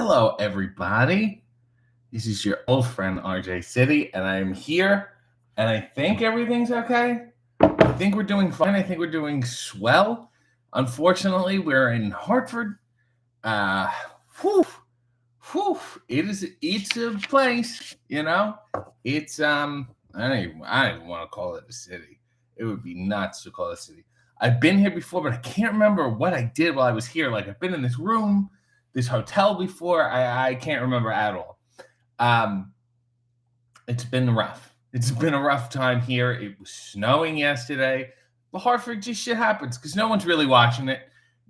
Hello, everybody. This is your old friend RJ City, and I'm here, and I think everything's okay. I think we're doing fine. I think we're doing swell. Unfortunately, we're in Hartford. Uh, whew, whew. It's a place, you know. It's I don't even want to call it a city. It would be nuts to call it a city. I've been here before, but I can't remember what I did while I was here. Like I've been in this room, this hotel before. I can't remember at all. Um, it's been rough. It's been a rough time here. It was snowing yesterday. But Hartford, just shit happens because no one's really watching it.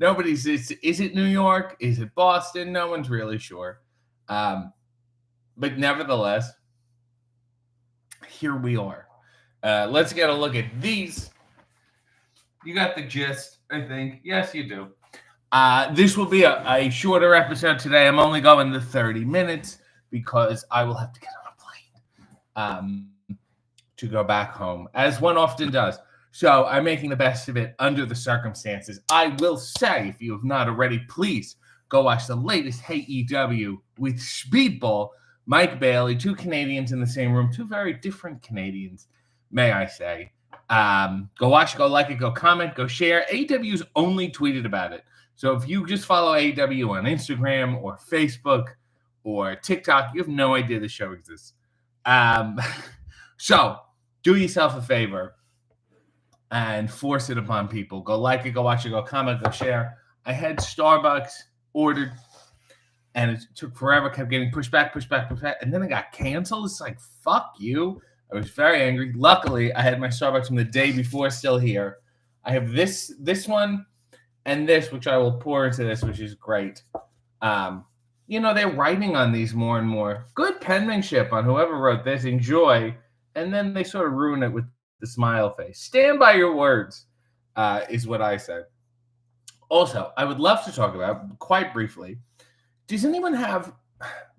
Is it New York? Is it Boston? No one's really sure. But nevertheless, here we are. Let's get a look at these. You got the gist, I think. Yes, you do. This will be a shorter episode today. I'm only going to 30 minutes because I will have to get on a plane to go back home, as one often does. So I'm making the best of it under the circumstances. I will say, if you have not already, please go watch the latest HAEW with Speedball. Mike Bailey, two Canadians in the same room, two very different Canadians, may I say. Go watch, go like it, go comment, go share. AEW's only tweeted about it. So if you just follow AEW on Instagram or Facebook or TikTok, you have no idea the show exists. So do yourself a favor and force it upon people. Go like it, go watch it, go comment, go share. I had Starbucks ordered, and it took forever, kept getting pushed back, and then it got canceled. It's like, fuck you. I was very angry. Luckily, I had my Starbucks from the day before still here. I have this one and this, which I will pour into this, which is great. They're writing on these more and more. Good penmanship on whoever wrote this. Enjoy. And then they sort of ruin it with the smile face. Stand by your words, is what I said. Also, I would love to talk about, quite briefly, does anyone have...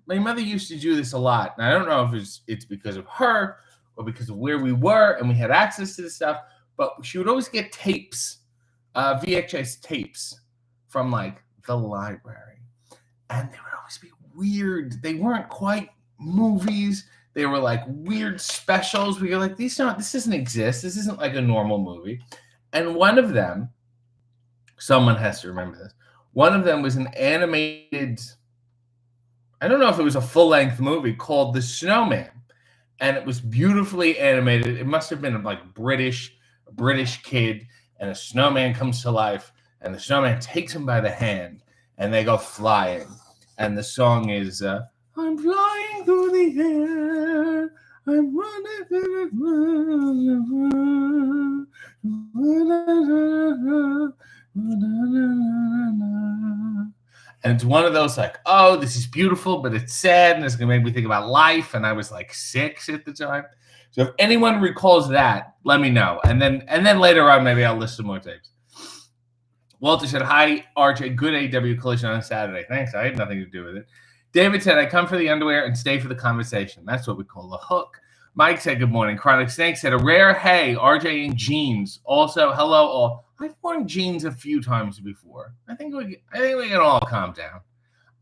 My mother used to do this a lot, and I don't know if it's because of her or because of where we were and we had access to this stuff, but she would always get tapes, VHS tapes from, like, the library. And they would always be weird. They weren't quite movies. They were, like, weird specials. We were like, this doesn't exist. This isn't, like, a normal movie. And one of them, someone has to remember this, one of them was an animated... I don't know if it was a full-length movie called The Snowman, and it was beautifully animated. It must have been like a British kid, and a snowman comes to life, and the snowman takes him by the hand, and they go flying. And the song is, I'm flying through the air, I'm running through the And it's one of those like, oh, this is beautiful, but it's sad, and it's going to make me think about life. And I was like 6 at the time. So if anyone recalls that, let me know. And then later on, maybe I'll list some more tapes. Walter said, hi, RJ, good AW collision on Saturday. Thanks. I had nothing to do with it. David said, I come for the underwear and stay for the conversation. That's what we call a hook. Mike said, good morning. Chronic Snake said, a rare hey, RJ in jeans. Also, hello all. I've worn jeans a few times before. I think we can all calm down.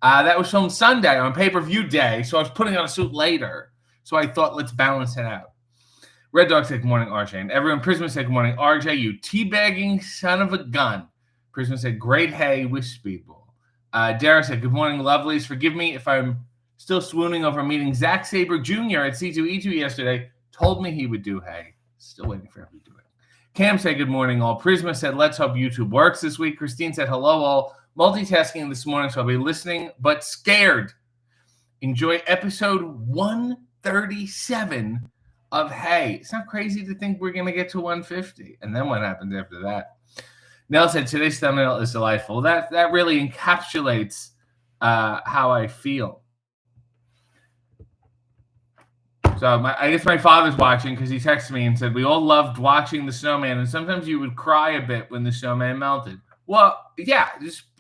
That was filmed Sunday on pay-per-view day, so I was putting on a suit later. So I thought, let's balance it out. Red Dog said, good morning, RJ. And everyone, Prisma said, good morning, RJ, you teabagging son of a gun. Prisma said, great hay with Speedball. Dara said, good morning, lovelies. Forgive me if I'm still swooning over meeting Zack Sabre Jr. at C2E2 yesterday. Told me he would do hay. Still waiting for him to do it. Cam said, good morning, all. Prisma said, let's hope YouTube works this week. Christine said, hello, all. Multitasking this morning, so I'll be listening, but scared. Enjoy episode 137 of Hey. It's not crazy to think we're going to get to 150. And then what happens after that? Nell said, today's thumbnail is delightful. That really encapsulates how I feel. So I guess my father's watching because he texted me and said, we all loved watching the snowman, and sometimes you would cry a bit when the snowman melted. Well, yeah,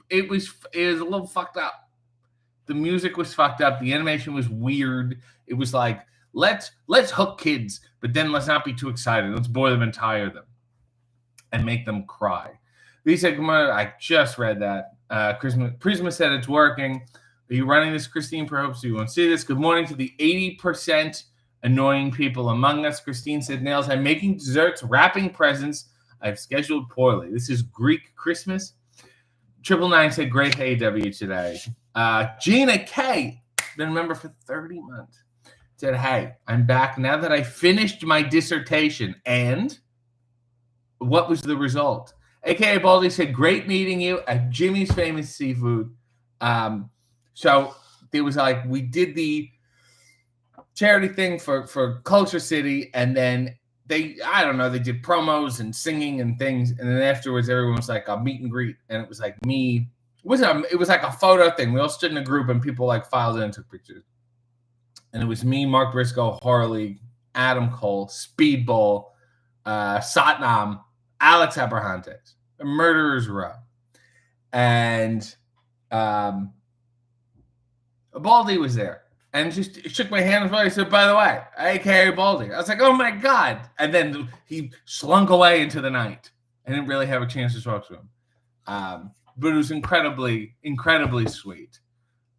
it was a little fucked up. The music was fucked up. The animation was weird. It was like, let's hook kids, but then let's not be too excited. Let's bore them and tire them and make them cry. V said, I just read that. Prisma said it's working. Are you running this, Christine? Perhaps you won't see this. Good morning to the 80% annoying people among us. Christine said, Nails, I'm making desserts, wrapping presents. I've scheduled poorly. This is Greek Christmas. 999 said, great AW today. Gina K, been a member for 30 months, said, hey, I'm back now that I finished my dissertation. And what was the result? AKA Baldy said, great meeting you at Jimmy's Famous Seafood. So there was like, we did the charity thing for Culture City, and then they did promos and singing and things, and then afterwards everyone was like a meet and greet, and it was like me. It was like a photo thing. We all stood in a group and people like filed in and took pictures. And it was me, Mark Briscoe, Harley, Adam Cole, Speedball, Satnam, Alex Abrahantes, a Murderer's Row. And Baldy was there and just shook my hand and said, by the way, AKA Baldy. I was like, oh my God. And then he slunk away into the night. I didn't really have a chance to talk to him. But it was incredibly, incredibly sweet.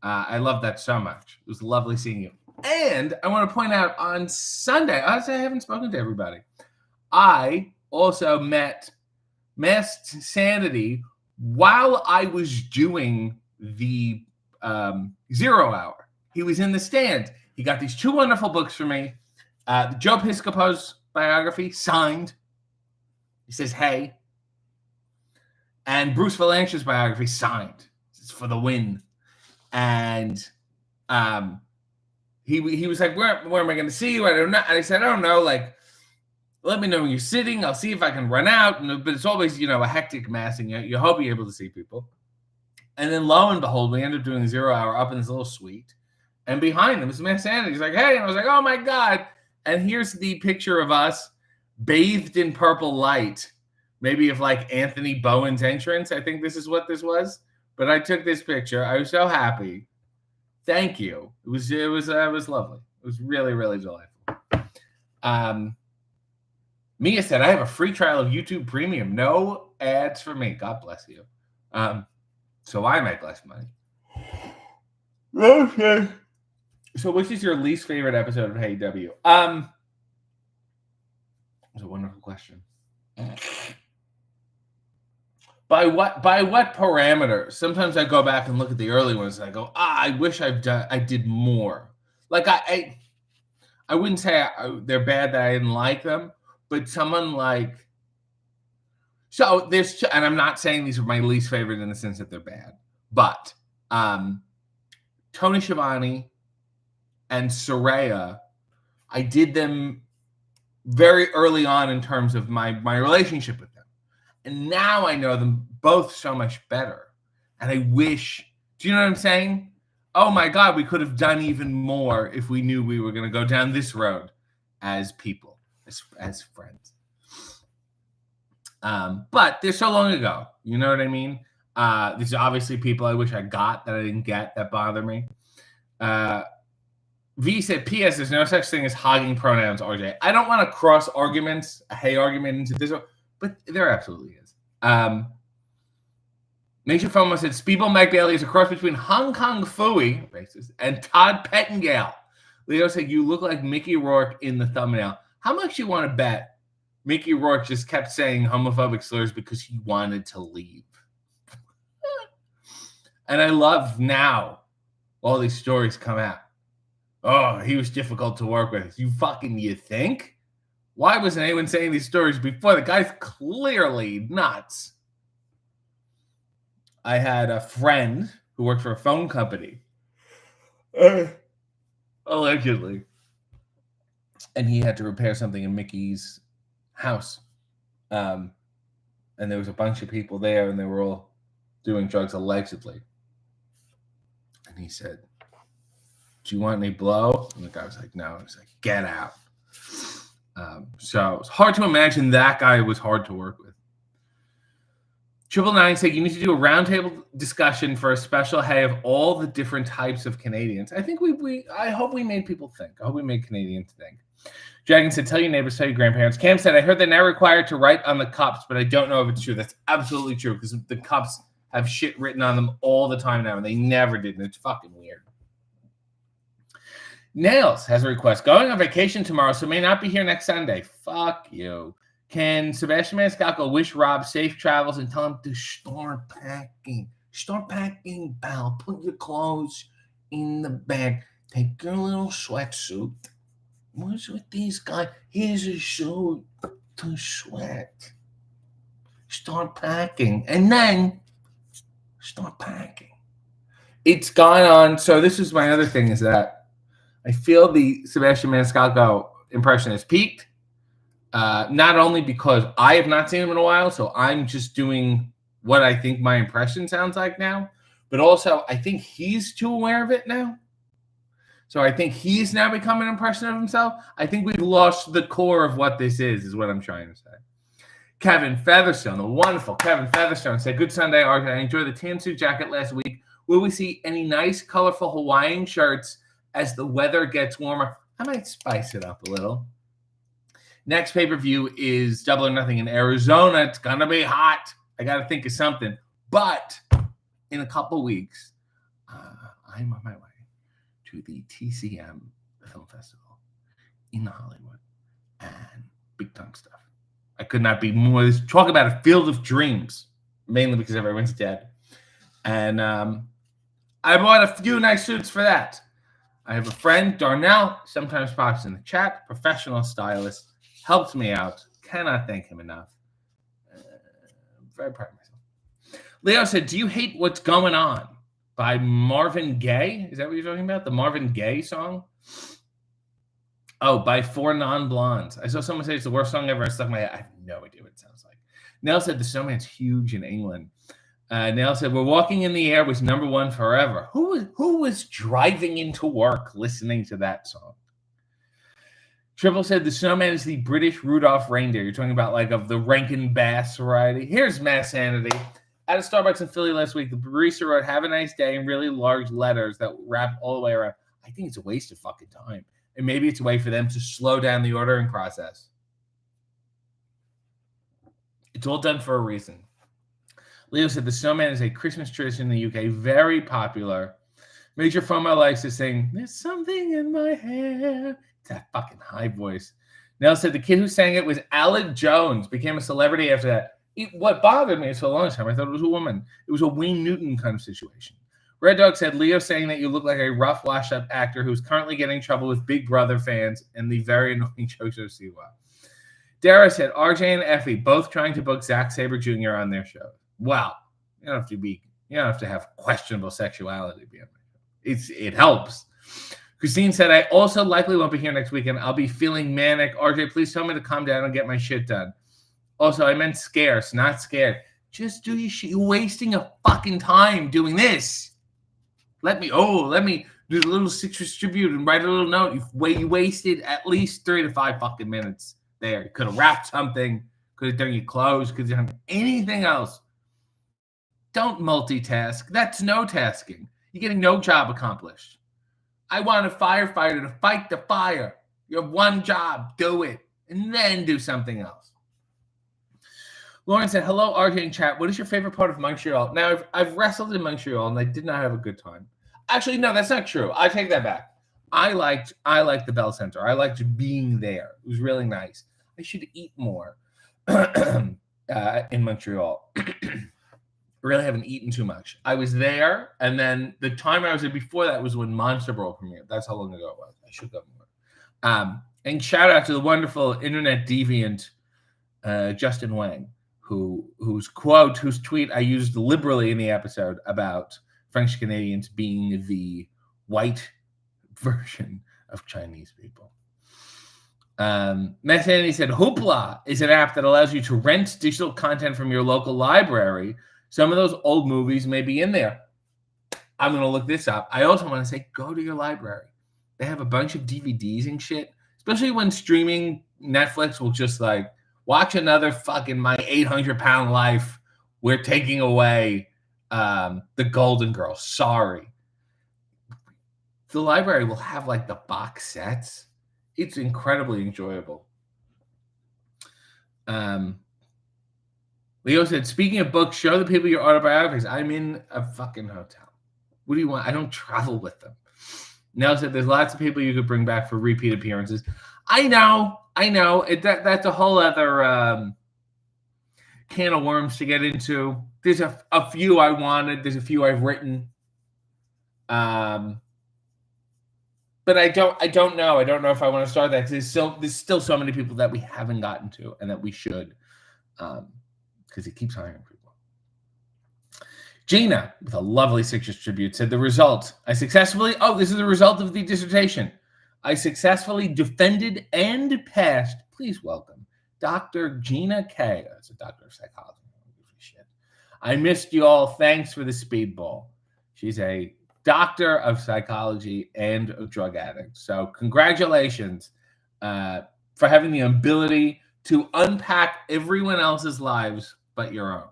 I love that so much. It was lovely seeing you. And I want to point out on Sunday, honestly, I haven't spoken to everybody. I also met Masked Sanity while I was doing the 0 hour. He was in the stand. He got these 2 wonderful books for me. Joe Piscopo's biography, signed. He says, hey. And Bruce Valanche's biography, signed. It's for the win. And he was like, where am I going to see you? I don't know. And I said, I don't know. Like, let me know when you're sitting. I'll see if I can run out. But it's always, a hectic mass, and you hope you're able to see people. And then lo and behold, we ended up doing 0 hour up in this little suite. And behind him is Masked Sanity. He's like, hey. And I was like, oh, my God. And here's the picture of us bathed in purple light. Maybe of like Anthony Bowen's entrance. I think this is what this was. But I took this picture. I was so happy. Thank you. It was lovely. It was really, really delightful. Mia said, I have a free trial of YouTube Premium. No ads for me. God bless you. So I make less money. Okay. So which is your least favorite episode of Hey W? It's a wonderful question. By what parameter? Sometimes I go back and look at the early ones and I go, I wish I did more. Like I wouldn't say they're bad that I didn't like them, but someone like, so there's, and I'm not saying these are my least favorite in the sense that they're bad, but Tony Schiavone and Soraya, I did them very early on in terms of my relationship with them. And now I know them both so much better. And I wish, do you know what I'm saying? Oh my God, we could have done even more if we knew we were going to go down this road as people, as friends. But they're so long ago. You know what I mean? These are obviously people I wish I got that I didn't get that bother me. V said, P.S. There's no such thing as hogging pronouns, RJ. I don't want to cross arguments, a hey argument into this, but there absolutely is. Nature FOMO said, Speedball Mike Bailey is a cross between Hong Kong Phooey, racist, and Todd Pettingale. Leo said, you look like Mickey Rourke in the thumbnail. How much you want to bet Mickey Rourke just kept saying homophobic slurs because he wanted to leave? And I love now all these stories come out. Oh, he was difficult to work with. You think? Why wasn't anyone saying these stories before? The guy's clearly nuts. I had a friend who worked for a phone company. Allegedly. And he had to repair something in Mickey's house. And there was a bunch of people there, and they were all doing drugs allegedly. And he said, do you want any blow? And the guy was like, no. He was like, get out. So it's hard to imagine that guy was hard to work with. 999 said, you need to do a roundtable discussion for a special hey of all the different types of Canadians. I think I hope we made people think. I hope we made Canadians think. Dragon said, tell your neighbors, tell your grandparents. Cam said, I heard they're now required to write on the cups, but I don't know if it's true. That's absolutely true because the cups have shit written on them all the time now, and they never did, and it's fucking weird. Nails has a request. Going on vacation tomorrow, so may not be here next Sunday. Fuck you. Can Sebastian Maniscalco wish Rob safe travels and tell him to start packing? Start packing, pal. Put your clothes in the bag. Take your little sweatsuit. What's with these guys? Here's a suit to sweat. Start packing. And then start packing. It's gone on. So this is my other thing is that I feel the Sebastian Maniscalco impression has peaked. Not only because I have not seen him in a while, so I'm just doing what I think my impression sounds like now, but also I think he's too aware of it now. So I think he's now become an impression of himself. I think we've lost the core of what this is what I'm trying to say. Kevin Featherstone, the wonderful Kevin Featherstone, said, "Good Sunday, RJ. I enjoyed the tan suit jacket last week. Will we see any nice, colorful Hawaiian shirts as the weather gets warmer?" I might spice it up a little. Next pay-per-view is Double or Nothing in Arizona. It's going to be hot. I got to think of something. But in a couple weeks, I'm on my way to the TCM Film Festival in Hollywood. And big time stuff. I could not be more. Talk about a field of dreams, mainly because everyone's dead. And I bought a few nice suits for that. I have a friend, Darnell, sometimes pops in the chat, professional stylist, helps me out. Cannot thank him enough. I'm very proud of myself. Leo said, "Do you hate What's Going On?" by Marvin Gaye. Is that what you're talking about? The Marvin Gaye song? Oh, by Four Non-Blondes. I saw someone say it's the worst song ever. I stuck my head. I have no idea what it sounds like. Nell said the snowman's huge in England. Nell said, "We're Walking in the Air" was #1 forever. Who was driving into work listening to that song? Triple said the snowman is the British Rudolph reindeer. You're talking about like of the Rankin Bass variety. Here's Mass Sanity. At a Starbucks in Philly last week, the barista wrote "Have a nice day" in really large letters that wrap all the way around. I think it's a waste of fucking time. And maybe it's a way for them to slow down the ordering process. It's all done for a reason. Leo said the snowman is a Christmas tradition in the UK, very popular. Major FOMO likes to sing, "There's something in my hair." It's that fucking high voice. Nell said the kid who sang it was Alec Jones, became a celebrity after that. What bothered me for a long time, I thought it was a woman. It was a Wayne Newton kind of situation. Red Dog said, "Leo saying that you look like a rough, washed-up actor who's currently getting in trouble with Big Brother fans and the very annoying Jojo Siwa." Dara said, "RJ and Effie both trying to book Zack Sabre Jr. on their show." Wow, you don't have to have questionable sexuality. It helps. Christine said, "I also likely won't be here next weekend. I'll be feeling manic. RJ, please tell me to calm down and get my shit done." Also, I meant scarce, not scared. Just do your shit. You're wasting a fucking time doing this. Let me do a little citrus tribute and write a little note. You wasted at least 3 to 5 fucking minutes there. You could have wrapped something, could have done your clothes, could have done anything else. Don't multitask. That's no tasking. You're getting no job accomplished. I want a firefighter to fight the fire. You have one job. Do it. And then do something else. Lauren said, "Hello, RJ in chat. What is your favorite part of Montreal?" Now, I've wrestled in Montreal, and I did not have a good time. Actually, no, that's not true. I take that back. I liked the Bell Center. I liked being there. It was really nice. I should eat more in Montreal. Really haven't eaten too much. I was there, and then the time I was there before that was when Monster Brawl premiered. That's how long ago it was. I should go more. And shout out to the wonderful internet deviant Justin Wang, whose tweet I used liberally in the episode about French Canadians being the white version of Chinese people. Methany said, "Hoopla is an app that allows you to rent digital content from your local library. Some of those old movies may be in there." I'm going to look this up. I also want to say, go to your library. They have a bunch of DVDs and shit, especially when streaming. Netflix will just like, watch another fucking My 800-Pound Life. We're taking away the Golden Girls. Sorry. The library will have like the box sets. It's incredibly enjoyable. Leo said, speaking of books, show the people your autobiographies. I'm in a fucking hotel. What do you want? I don't travel with them. Nell said, there's lots of people you could bring back for repeat appearances. I know. That's a whole other can of worms to get into. There's a few I wanted. There's a few I've written. But I don't know. I don't know if I want to start that because there's still so many people that we haven't gotten to and that we should, because he keeps hiring people. Gina, with a lovely 6-year tribute, said the result. This is the result of the dissertation. I successfully defended and passed. Please welcome Dr. Gina K. That's a doctor of psychology. I missed you all. Thanks for the Speedball. She's a doctor of psychology and a drug addict. So congratulations for having the ability to unpack everyone else's lives but your own.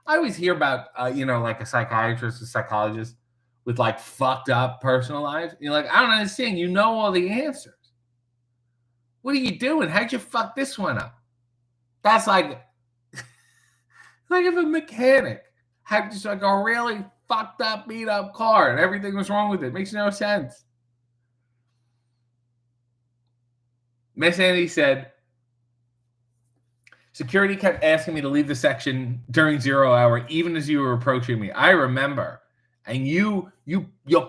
I always hear about, like a psychiatrist, a psychologist with like fucked up personal lives. You're like, I don't understand. You know all the answers. What are you doing? How'd you fuck this one up? That's like if a mechanic had just like a really fucked up, beat up car and everything was wrong with it. Makes no sense. Miss Andy said, security kept asking me to leave the section during 0 hour, even as you were approaching me. I remember. And you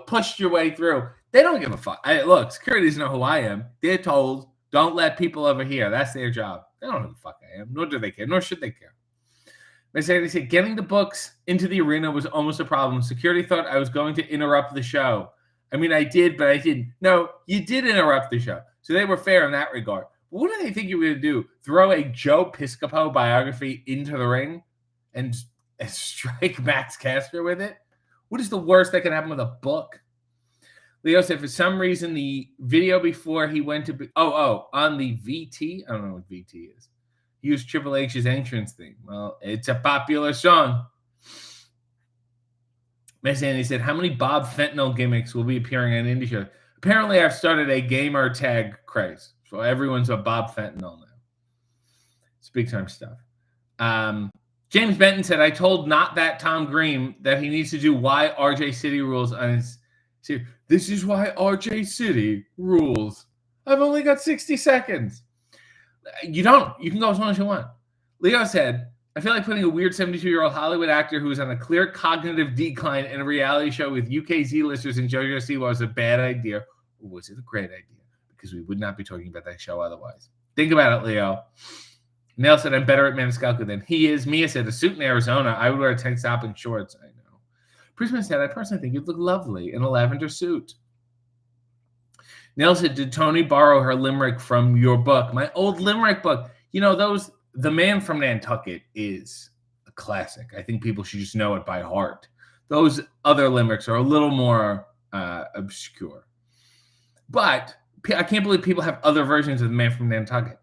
pushed your way through. They don't give a fuck. Look, security doesn't know who I am. They're told, don't let people over here. That's their job. They don't know who the fuck I am, nor do they care, nor should they care. Miss Andy said, getting the books into the arena was almost a problem. Security thought I was going to interrupt the show. I mean, I did, but I didn't. No, you did interrupt the show. So they were fair in that regard. What do they think you were going to do? Throw a Joe Piscopo biography into the ring and strike Max Caster with it? What is the worst that can happen with a book? Leo said, for some reason, the video before he went to... on the VT? I don't know what VT is. He used Triple H's entrance theme. Well, it's a popular song. Miss Andy said, how many Bob Fentanyl gimmicks will be appearing on Indie Show? Apparently, I've started a gamer tag craze. So everyone's a Bob Fentanyl now. It's big time stuff. James Benton said, I told not that Tom Green that he needs to do why RJ City rules on his series. This is why RJ City rules. I've only got 60 seconds. You don't. You can go as long as you want. Leo said, I feel like putting a weird 72-year-old Hollywood actor who is on a clear cognitive decline in a reality show with UK Z-listers and JoJo Siwa was a bad idea. Or was it a great idea? Because we would not be talking about that show otherwise. Think about it, Leo. Nell said, I'm better at Maniscalco than he is. Mia said, a suit in Arizona, I would wear a tank top and shorts. I know. Prisman said, I personally think you'd look lovely in a lavender suit. Nell said, did Tony borrow her limerick from your book? My old limerick book. You know, The Man from Nantucket is a classic. I think people should just know it by heart. Those other limericks are a little more obscure. But I can't believe people have other versions of The Man from Nantucket.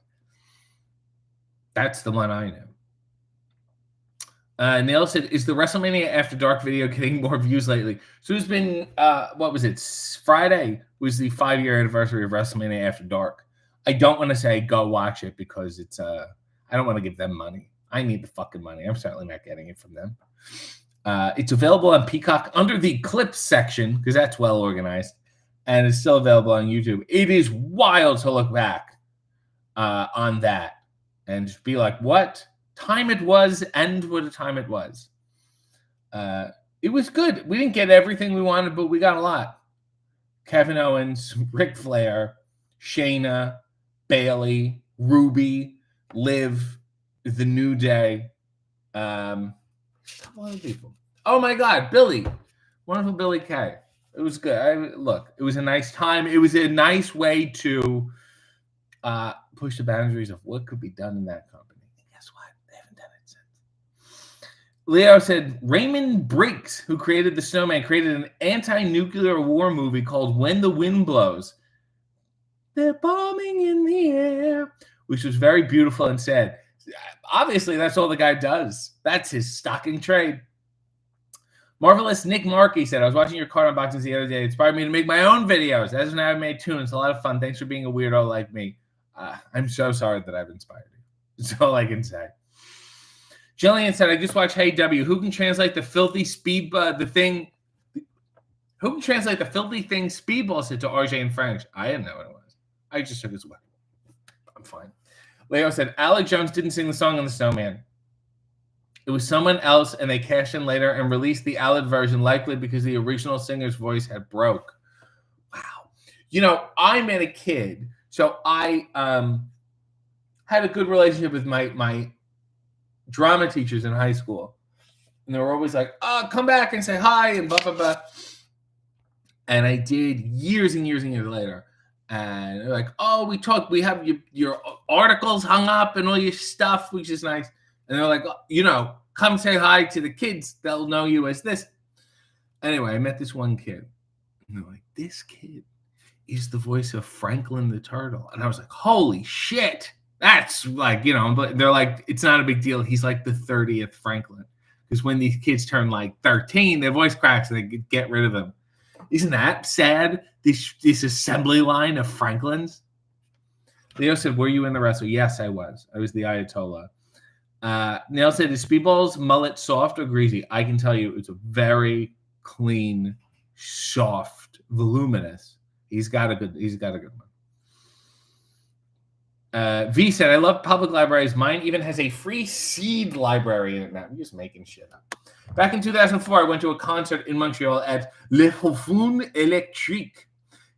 That's the one I know. Neil said, is the WrestleMania After Dark video getting more views lately? So it's been, Friday was the 5-year anniversary of WrestleMania After Dark. I don't want to say go watch it because it's, I don't want to give them money. I need the fucking money. I'm certainly not getting it from them. It's available on Peacock under the clips section because that's well organized. And it's still available on YouTube. It is wild to look back on that and just be like, what time it was and what a time it was. It was good. We didn't get everything we wanted, but we got a lot. Kevin Owens, Ric Flair, Shayna, Bayley, Ruby, Liv, The New Day. A lot of people. Oh, my God, Billy. Wonderful Billy Kay. It was good. It was a nice time. It was a nice way to push the boundaries of what could be done in that company. And guess what? They haven't done it since. Leo said, Raymond Briggs, who created The Snowman, created an anti-nuclear war movie called When the Wind Blows. They're bombing in the air, which was very beautiful and sad. Obviously, that's all the guy does. That's his stock in trade. Marvelous Nick Markey said, I was watching your card unboxings the other day. It inspired me to make my own videos. As of now, I've made 2, and it's a lot of fun. Thanks for being a weirdo like me. I'm so sorry that I've inspired you. That's all I can say. Jillian said, I just watched Hey W. Who can translate the filthy Who can translate the filthy thing Speedball said to RJ in French? I didn't know what it was. I just took his way. I'm fine. Leo said, Alec Jones didn't sing the song on the Snowman. It was someone else, and they cashed in later and released the Alec version, likely because the original singer's voice had broke. Wow. You know, I met a kid, so I had a good relationship with my drama teachers in high school. And they were always like, oh, come back and say hi and blah, blah, blah. And I did years and years and years later. And they're like, oh, we talked, we have your articles hung up and all your stuff, which is nice. And they're like, oh, you know, come say hi to the kids. They'll know you as this. Anyway, I met this one kid. And they're like, this kid is the voice of Franklin the Turtle. And I was like, holy shit. That's like, you know, but they're like, it's not a big deal. He's like the 30th Franklin. Because when these kids turn like 13, their voice cracks and they get rid of them. Isn't that sad? This assembly line of Franklins. Leo said, were you in the wrestle? Yes, I was. I was the Ayatollah. Neil said, is Speedball's mullet soft or greasy? I can tell you it's a very clean, soft, voluminous. He's got a good one. V said, I love public libraries. Mine even has a free seed library in it now. I'm just making shit up. Back in 2004, I went to a concert in Montreal at Le Hofun Electrique.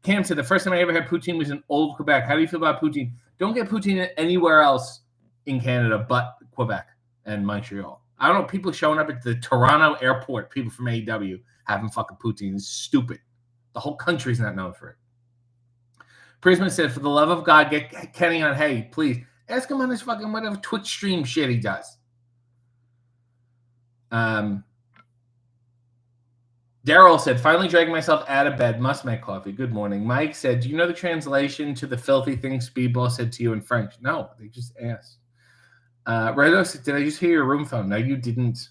Cam said, the first time I ever had poutine was in Old Quebec. How do you feel about poutine? Don't get poutine anywhere else in Canada but Quebec and Montreal. I don't know, people showing up at the Toronto airport, people from AEW having fucking poutine. It's stupid. The whole country's not known for it. Prisma said, for the love of God, get Kenny on Hey, please. Ask him on his fucking whatever Twitch stream shit he does. Daryl said, finally dragging myself out of bed. Must make coffee. Good morning. Mike said, do you know the translation to the filthy thing Speedball said to you in French? No, they just asked. Redo said, did I just hear your room phone? No, you didn't.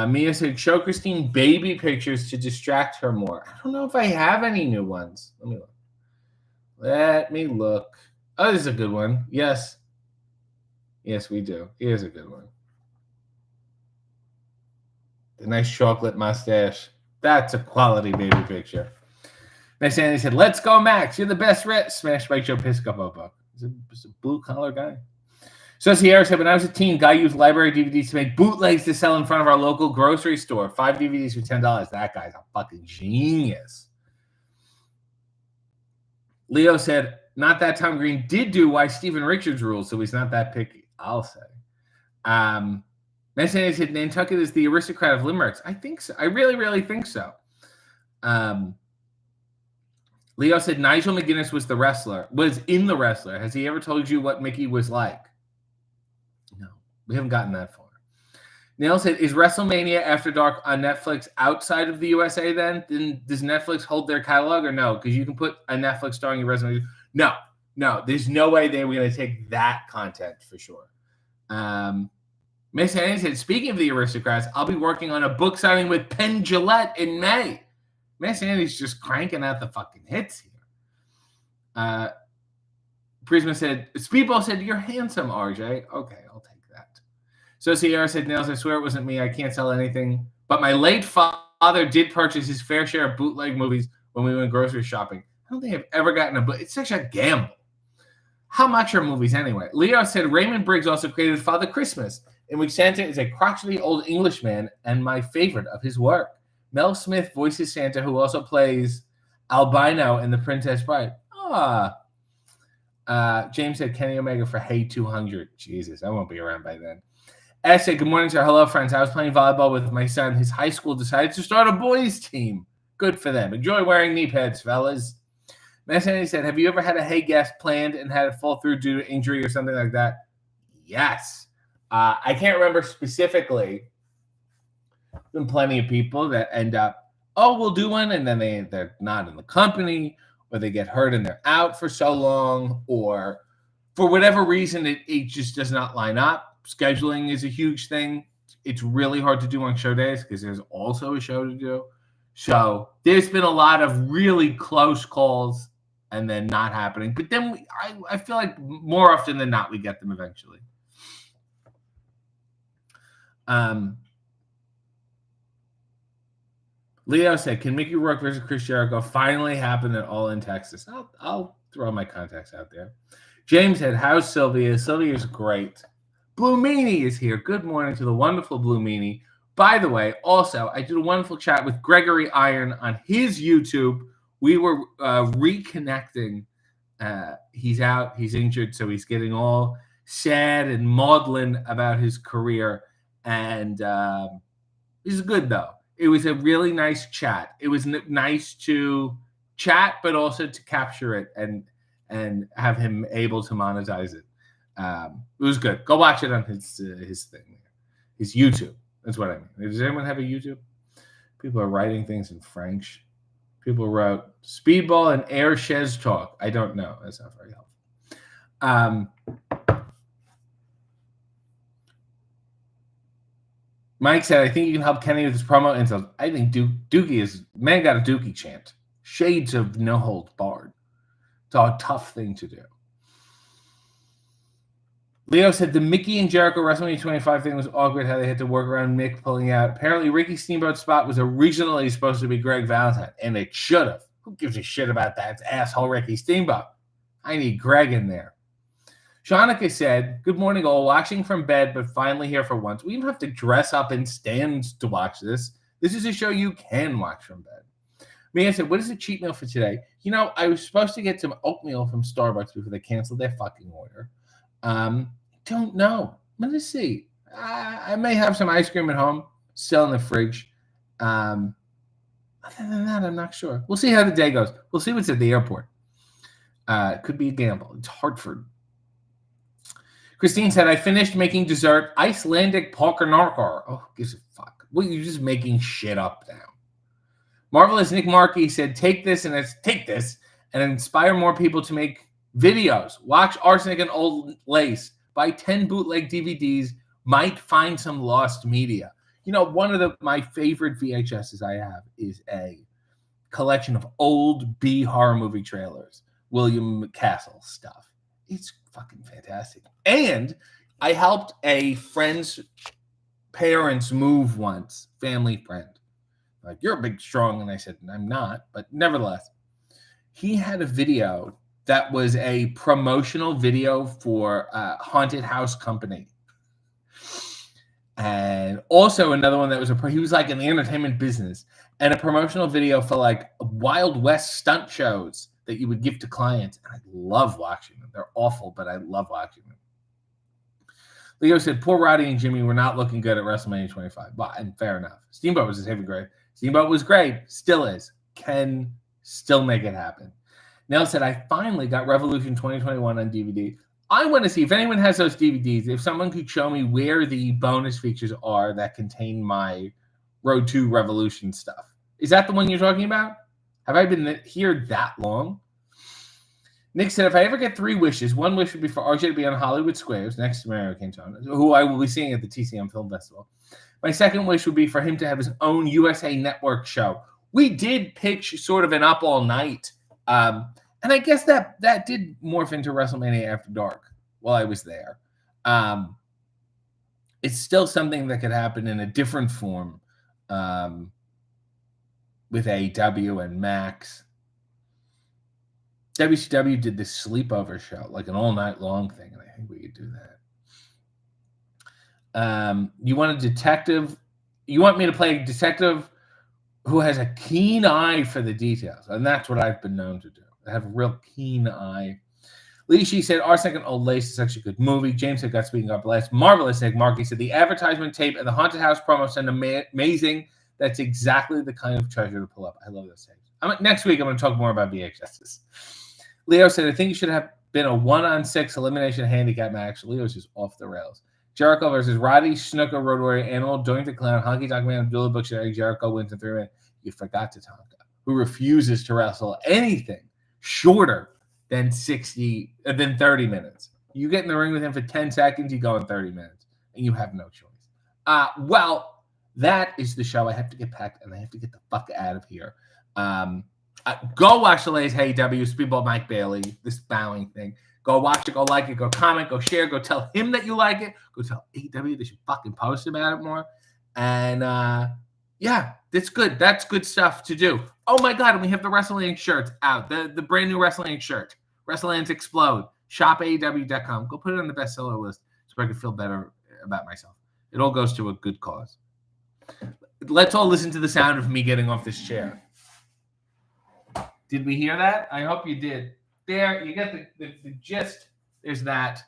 Mia said, show Christine baby pictures to distract her more. I don't know if I have any new ones. Let me look. Oh, this is a good one. Yes. Yes, we do. Here's a good one. The nice chocolate mustache. That's a quality baby picture. Nice Andy said, let's go, Max. You're the best Smash Mike Joe Piscopo. He's a blue-collar guy. So Sierra said, when I was a teen, guy used library DVDs to make bootlegs to sell in front of our local grocery store. 5 DVDs for $10. That guy's a fucking genius. Leo said, not that Tom Green did do why Stephen Richards rules, so he's not that picky, I'll say. Nice Andy said, Nantucket is the aristocrat of limericks. I think so. I really, really think so. Leo said, Nigel McGuinness was in The Wrestler. Has he ever told you what Mickey was like? No, we haven't gotten that far. Neil said, is WrestleMania After Dark on Netflix outside of the USA then? Does Netflix hold their catalog or no? Because you can put a Netflix star on your resume. No, there's no way they were going to take that content for sure. Miss Annie said, speaking of the aristocrats, I'll be working on a book signing with Penn Jillette in May. Miss Annie's just cranking out the fucking hits here. Prisma said, Speedball said, you're handsome, RJ. Okay, I'll take that. So Sierra said, Nails, I swear it wasn't me. I can't sell anything. But my late father did purchase his fair share of bootleg movies when we went grocery shopping. I don't think I've ever gotten a book. It's such a gamble. How much are movies anyway? Leo said, Raymond Briggs also created Father Christmas, in which Santa is a crotchety old Englishman and my favorite of his work. Mel Smith voices Santa, who also plays Albino in The Princess Bride. James said Kenny Omega for Hey 200. Jesus, I won't be around by then. Ash said, good morning, sir. Hello, friends. I was playing volleyball with my son. His high school decided to start a boys' team. Good for them. Enjoy wearing knee pads, fellas. Mass Andy said, have you ever had a Hey guest planned and had it fall through due to injury or something like that? Yes. I can't remember specifically. There's been plenty of people that end up, we'll do one, and then they're not in the company, or they get hurt and they're out for so long, or for whatever reason, it just does not line up. Scheduling is a huge thing. It's really hard to do on show days because there's also a show to do. So there's been a lot of really close calls and then not happening. But then I feel like more often than not, we get them eventually. Leo said, "Can Mickey Rourke versus Chris Jericho finally happen at All in Texas?" I'll throw my contacts out there. James said, "How's Sylvia? Sylvia's great." Blue Meanie is here. Good morning to the wonderful Blue Meanie. By the way, also, I did a wonderful chat with Gregory Iron on his YouTube. We were reconnecting. He's out. He's injured, so he's getting all sad and maudlin about his career. And he's good, though. It was a really nice chat. It was nice to chat, but also to capture it and have him able to monetize it. It was good. Go watch it on his thing, his YouTube. That's what I mean. Does anyone have a YouTube? People are writing things in French. People wrote Speedball and Air Chaise Talk. I don't know. That's not very helpful. Mike said, "I think you can help Kenny with his promo intel." I think Dookie is man got a Dookie chant. Shades of no holds barred. It's a tough thing to do. Leo said the Mickey and Jericho WrestleMania 25 thing was awkward, how they had to work around Mick pulling out. Apparently, Ricky Steamboat's spot was originally supposed to be Greg Valentine, and it should have. Who gives a shit about that? It's asshole Ricky Steamboat. I need Greg in there. Shanika said, "Good morning, all. Watching from bed, but finally here for once. We don't have to dress up in stands to watch this. This is a show you can watch from bed." Mia said, "What is the cheat meal for today?" You know, I was supposed to get some oatmeal from Starbucks before they canceled their fucking order. Don't know. I'm going to see. I may have some ice cream at home, still in the fridge. Other than that, I'm not sure. We'll see how the day goes. We'll see what's at the airport. It could be a gamble. It's Hartford. Christine said, "I finished making dessert Icelandic porkanarkar." Oh, gives a fuck. Well, you're just making shit up now. Marvelous Nick Markey said, take this and inspire more people to make videos. Watch Arsenic and Old Lace. Buy 10 bootleg DVDs. Might find some lost media. You know, one of my favorite VHSs I have is a collection of old B horror movie trailers. William Castle stuff. It's fucking fantastic. And I helped a friend's parents move once, family friend. Like, "You're a big strong," and I said, "I'm not," but nevertheless, he had a video that was a promotional video for Haunted House Company. And also another one that was he was like in the entertainment business, and a promotional video for like Wild West stunt shows that you would give to clients. And I love watching them. They're awful, but I love watching them. Leo said, "Poor Roddy and Jimmy were not looking good at WrestleMania 25. Well, and fair enough. Steamboat was his favorite grade. Steamboat was great. Still is. Can still make it happen." Nell said, "I finally got Revolution 2021 on DVD. I want to see if anyone has those DVDs, if someone could show me where the bonus features are that contain my Road to Revolution stuff." Is that the one you're talking about? Have I been here that long? Nick said, "If I ever get 3 wishes, one wish would be for RJ to be on Hollywood Squares next to Mario Cantona, who I will be seeing at the TCM Film Festival. My second wish would be for him to have his own USA Network show." We did pitch sort of an Up All Night, and I guess that did morph into WrestleMania After Dark while I was there. It's still something that could happen in a different form with AEW and Max. WCW did this sleepover show, like an all-night long thing, and I think we could do that. You want a detective? You want me to play a detective who has a keen eye for the details, and that's what I've been known to do. I have a real keen eye. Leishi said, "Arsenic and Old Lace is such a good movie." James said, "Godspeed and God bless." Marvelous Nick Markey said, "The advertisement tape and the Haunted House promo sound amazing. That's exactly the kind of treasure to pull up." I love those tapes. Next week, I'm going to talk more about VHSs. Leo said, "I think you should have been a 1-on-6 elimination handicap match." Leo's just off the rails. Jericho versus Roddy, Snuka, Road Warrior, Animal, Doink the Clown, Honky Tonk Man, Abdullah Butcher, Jericho wins in 3 minutes. You forgot Tatanka, who refuses to wrestle anything shorter than 30 minutes. You get in the ring with him for 10 seconds, you go in 30 minutes, and you have no choice. Well, that is the show. I have to get packed, and I have to get the fuck out of here. Go watch the latest AEW, Speedball Mike Bailey, this bowing thing. Go watch it, go like it, go comment, go share, go tell him that you like it. Go tell AW they should fucking post about it more. And yeah, that's good. That's good stuff to do. Oh my God, and we have the Wrestling shirts out. The brand new Wrestling shirt. WrestleLands Explode. ShopAEW.com. Go put it on the bestseller list so I can feel better about myself. It all goes to a good cause. Let's all listen to the sound of me getting off this chair. Did we hear that? I hope you did. There, you get the gist. There's that.